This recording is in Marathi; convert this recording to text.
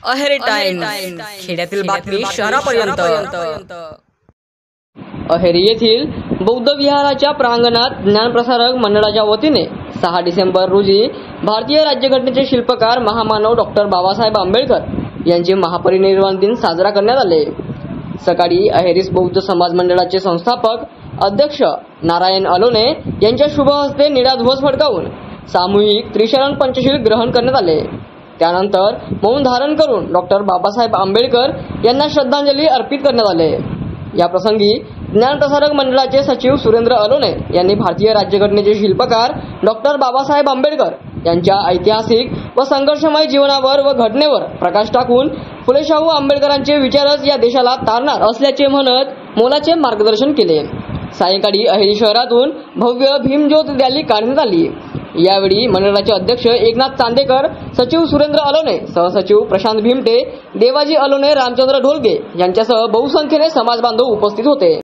अहेरी टाइम्स, खेड्यातील बातमी शहरापर्यंत। अहेरी येथील बौद्ध विहाराच्या प्रांगणात ज्ञानप्रसारक मंडळाच्या वतीने 6 डिसेंबर रोजी भारतीय राज्यघटनेचे शिल्पकार महामानव डॉक्टर बाबासाहेब आंबेडकर यांचे महापरिनिर्वाण दिन साजरा करण्यात आले। सकाळी अहेरीस बौद्ध समाज मंडळाचे संस्थापक अध्यक्ष नारायण अलोने यांच्या शुभ हस्ते निळा ध्वज फडकावून सामूहिक त्रिशरण पंचशील ग्रहण करण्यात आले। त्यानंतर मौन धारण करून डॉक्टर बाबासाहेब आंबेडकर यांना श्रद्धांजली अर्पित करण्यात आले। या प्रसंगी ज्ञानप्रसारक मंडळाचे सचिव सुरेंद्र अलोने यांनी भारतीय राज्यघटनेचे शिल्पकार डॉक्टर बाबासाहेब आंबेडकर यांच्या ऐतिहासिक व संघर्षमय जीवनावर व घटनेवर प्रकाश टाकून फुले शाहू आंबेडकरांचे विचारच या देशाला तारणार असल्याचे म्हणत मोलाचे मार्गदर्शन केले। सायंकाळी अहेरी शहरातून भव्य भीमज्योत रॅली काढण्यात आली। यावेळी मंडळाचे अध्यक्ष एकनाथ चांदेकर, सचिव सुरेंद्र अलोने, सहसचिव प्रशांत भीमटे, देवाजी अलोने, रामचंद्र ढोलगे यांच्यासह बहुसंख्येने समाज बांधव उपस्थित होते।